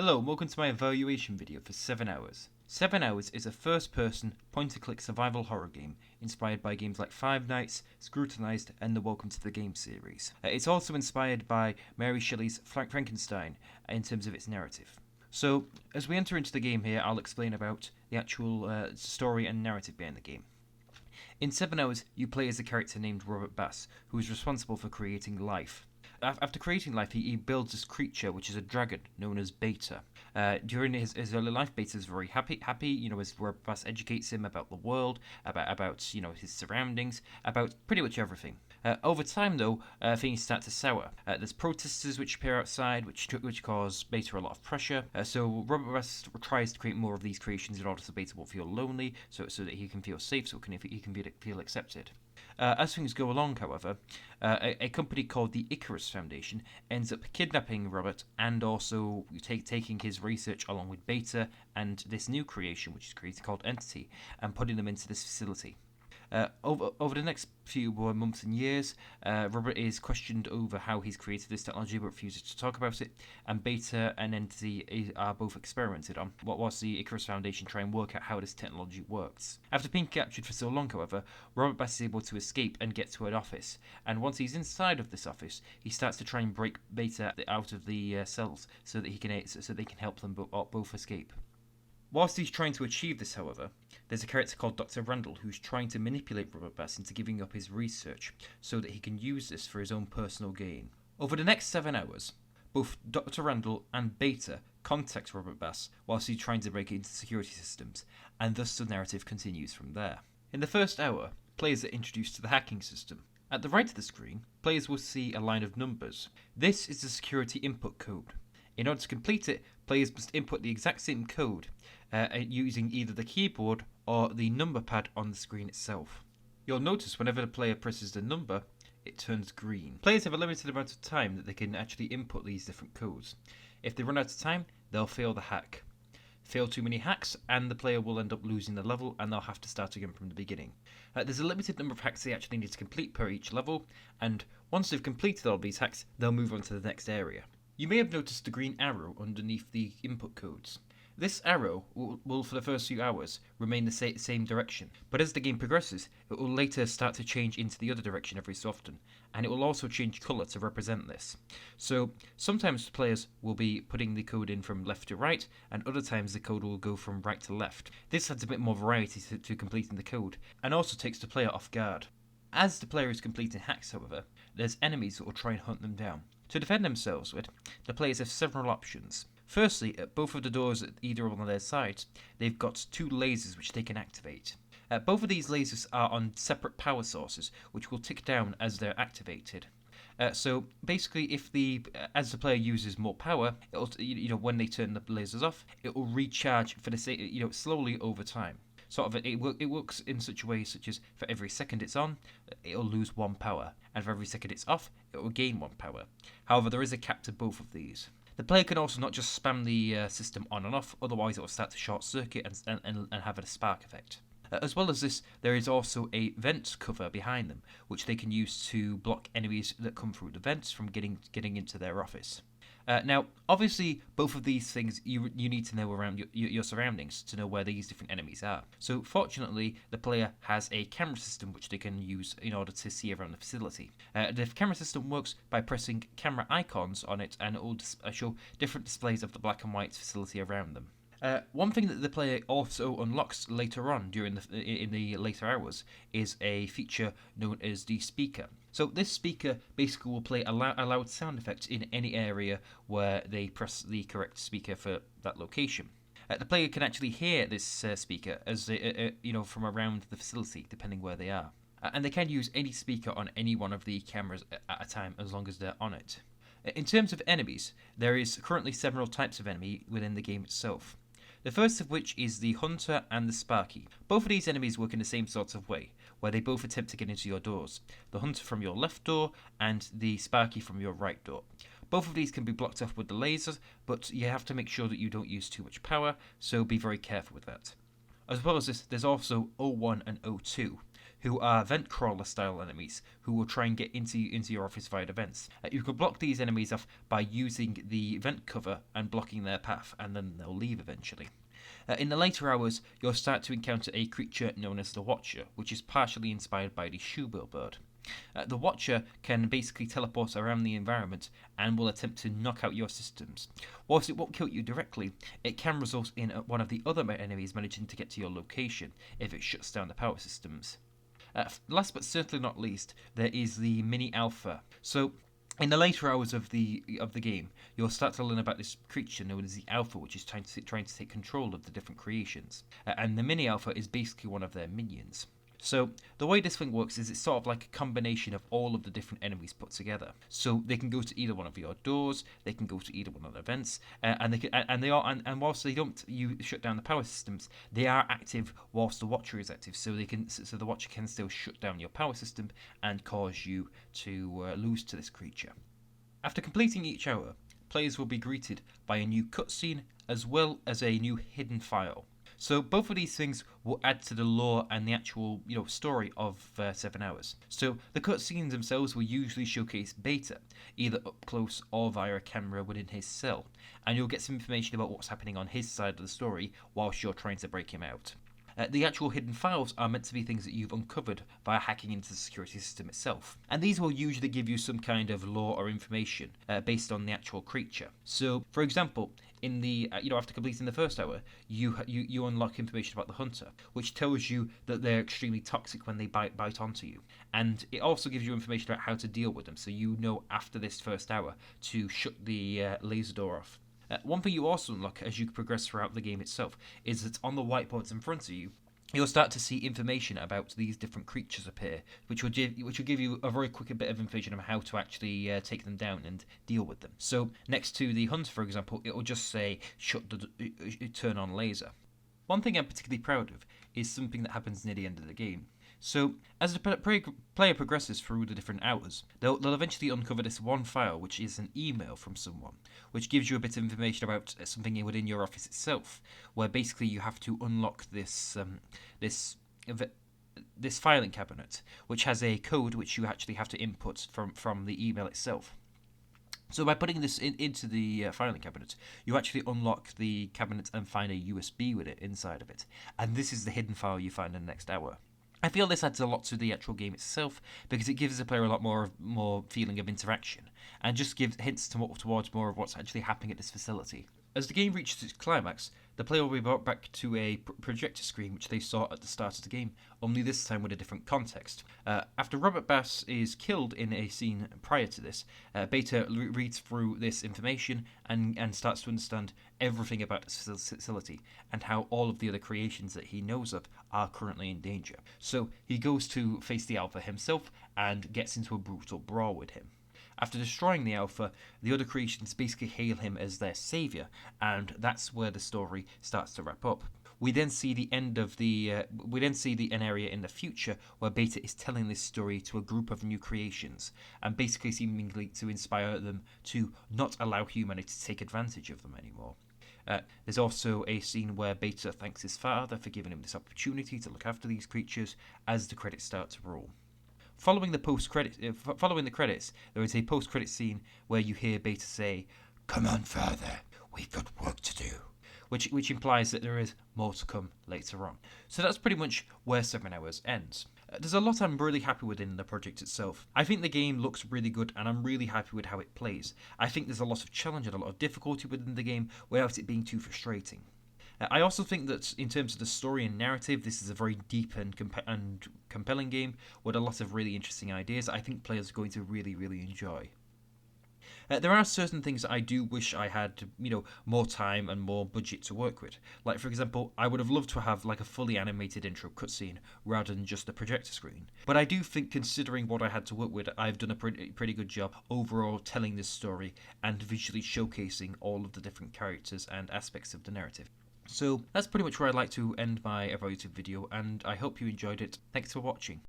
Hello and welcome to my evaluation video for 7 Hours. 7 Hours is a first-person, point-and-click survival horror game inspired by games like Five Nights, Scrutinized and the Welcome to the Game series. It's also inspired by Mary Shelley's Frankenstein in terms of its narrative. So, as we enter into the game here, I'll explain about the actual story and narrative behind the game. In 7 Hours, you play as a character named Robert Bass, who is responsible for creating life. After creating life, he builds this creature, which is a dragon, known as Beta. During his early life, Beta is very happy, as Robert Bass educates him about the world, about his surroundings, about pretty much everything. Over time, though, things start to sour. There's protesters which appear outside, which cause Beta a lot of pressure. So Robert Bass tries to create more of these creations in order so Beta won't feel lonely, so that he can feel safe, so he can feel accepted. As things go along, however, a company called the Icarus Foundation ends up kidnapping Robert and also taking his research along with Beta and this new creation, which is created called Entity, and putting them into this facility. Over the next few months and years, Robert is questioned over how he's created this technology but refuses to talk about it, and Beta and Entity are both experimented on, whilst the Icarus Foundation try and work out how this technology works. After being captured for so long, however, Robert Bass is able to escape and get to an office, and once he's inside of this office, he starts to try and break Beta out of the cells so that they can help them both escape. Whilst he's trying to achieve this, however, there's a character called Dr. Randall who's trying to manipulate Robert Bass into giving up his research so that he can use this for his own personal gain. Over the next 7 hours, both Dr. Randall and Beta contact Robert Bass whilst he's trying to break into security systems, and thus the narrative continues from there. In the first hour, players are introduced to the hacking system. At the right of the screen, players will see a line of numbers. This is the security input code. In order to complete it, players must input the exact same code using either the keyboard or the number pad on the screen itself. You'll notice whenever the player presses the number, it turns green. Players have a limited amount of time that they can actually input these different codes. If they run out of time, they'll fail the hack. Fail too many hacks and the player will end up losing the level and they'll have to start again from the beginning. There's a limited number of hacks they actually need to complete per each level, and once they've completed all these hacks, they'll move on to the next area. You may have noticed the green arrow underneath the input codes. This arrow will for the first few hours remain the same direction, but as the game progresses, it will later start to change into the other direction every so often, and it will also change colour to represent this. So sometimes players will be putting the code in from left to right, and other times the code will go from right to left. This adds a bit more variety to completing the code, and also takes the player off guard. As the player is completing hacks, however, there's enemies that will try and hunt them down. To defend themselves with, the players have several options. Firstly, at both of the doors at either of their sides, they've got two lasers which they can activate. Both of these lasers are on separate power sources, which will tick down as they're activated. So basically, as the player uses more power, it'll, when they turn the lasers off, it will recharge for slowly over time. It works in such a way such as for every second it's on, it'll lose 1 power, and for every second it's off, it will gain 1 power. However, there is a cap to both of these. The player can also not just spam the system on and off, otherwise it will start to short circuit and have a spark effect. As well as this, there is also a vent cover behind them, which they can use to block enemies that come through the vents from getting into their office. Now, obviously, both of these things you need to know around your surroundings to know where these different enemies are. So, fortunately, the player has a camera system which they can use in order to see around the facility. The camera system works by pressing camera icons on it, and it will show different displays of the black and white facility around them. One thing that the player also unlocks later on in the later hours is a feature known as the speaker. So this speaker basically will play a loud sound effect in any area where they press the correct speaker for that location. The player can actually hear this speaker as from around the facility, depending where they are, and they can use any speaker on any one of the cameras at a time as long as they're on it. In terms of enemies, there is currently several types of enemy within the game itself. The first of which is the Hunter and the Sparky. Both of these enemies work in the same sort of way, where they both attempt to get into your doors. The Hunter from your left door and the Sparky from your right door. Both of these can be blocked off with the lasers, but you have to make sure that you don't use too much power, so be very careful with that. As well as this, there's also O1 and O2. who are vent crawler style enemies who will try and get into your office via the vents. You can block these enemies off by using the vent cover and blocking their path, and then they'll leave eventually. In the later hours, you'll start to encounter a creature known as the Watcher, which is partially inspired by the shoebill bird. The Watcher can basically teleport around the environment and will attempt to knock out your systems. Whilst it won't kill you directly, it can result in one of the other enemies managing to get to your location if it shuts down the power systems. Last but certainly not least, there is the mini alpha. So, in the later hours of the game, you'll start to learn about this creature known as the Alpha, which is trying to take control of the different creations. And the mini Alpha is basically one of their minions. So the way this thing works is it's sort of like a combination of all of the different enemies put together. So they can go to either one of your doors, they can go to either one of the vents, and whilst they don't shut down the power systems, they are active whilst the Watcher is active. So the Watcher can still shut down your power system and cause you to lose to this creature. After completing each hour, players will be greeted by a new cutscene as well as a new hidden file. So both of these things will add to the lore and the actual, story of 7 Hours. So the cutscenes themselves will usually showcase Beta, either up close or via a camera within his cell, and you'll get some information about what's happening on his side of the story whilst you're trying to break him out. The actual hidden files are meant to be things that you've uncovered via hacking into the security system itself. And these will usually give you some kind of lore or information based on the actual creature. So, for example, in the after completing the first hour, you unlock information about the Hunter, which tells you that they're extremely toxic when they bite onto you. And it also gives you information about how to deal with them, so you know after this first hour to shut the laser door off. One thing you also unlock as you progress throughout the game itself is that on the whiteboards in front of you, you'll start to see information about these different creatures appear, which will give you a very quick bit of information on how to actually take them down and deal with them. So next to the Hunter, for example, it will just say turn on laser. One thing I'm particularly proud of is something that happens near the end of the game. So, as the player progresses through the different hours, they'll eventually uncover this one file, which is an email from someone, which gives you a bit of information about something within your office itself, where basically you have to unlock this filing cabinet, which has a code which you actually have to input from the email itself. So by putting this into the filing cabinet, you actually unlock the cabinet and find a USB with it inside of it. And this is the hidden file you find in the next hour. I feel this adds a lot to the actual game itself because it gives the player a lot more feeling of interaction and just gives hints towards more of what's actually happening at this facility. As the game reaches its climax, the player will be brought back to a projector screen which they saw at the start of the game, only this time with a different context. After Robert Bass is killed in a scene prior to this, Beta reads through this information and starts to understand everything about this facility and how all of the other creations that he knows of are currently in danger. So he goes to face the Alpha himself and gets into a brutal brawl with him. After destroying the Alpha, the other creations basically hail him as their saviour, and that's where the story starts to wrap up. We then see the end of an area in the future where Beta is telling this story to a group of new creations, and basically seemingly to inspire them to not allow humanity to take advantage of them anymore. There's also a scene where Beta thanks his father for giving him this opportunity to look after these creatures as the credits start to roll. Following the credits, there is a post-credit scene where you hear Beta say, "Come on further, we've got work to do," which implies that there is more to come later on. So that's pretty much where 7 Hours ends. There's a lot I'm really happy with in the project itself. I think the game looks really good and I'm really happy with how it plays. I think there's a lot of challenge and a lot of difficulty within the game without it being too frustrating. I also think that in terms of the story and narrative, this is a very deep and compelling game with a lot of really interesting ideas I think players are going to really, really enjoy. There are certain things that I do wish I had, more time and more budget to work with. Like, for example, I would have loved to have like a fully animated intro cutscene rather than just a projector screen. But I do think, considering what I had to work with, I've done a pretty good job overall telling this story and visually showcasing all of the different characters and aspects of the narrative. So that's pretty much where I'd like to end my evaluative video, and I hope you enjoyed it. Thanks for watching.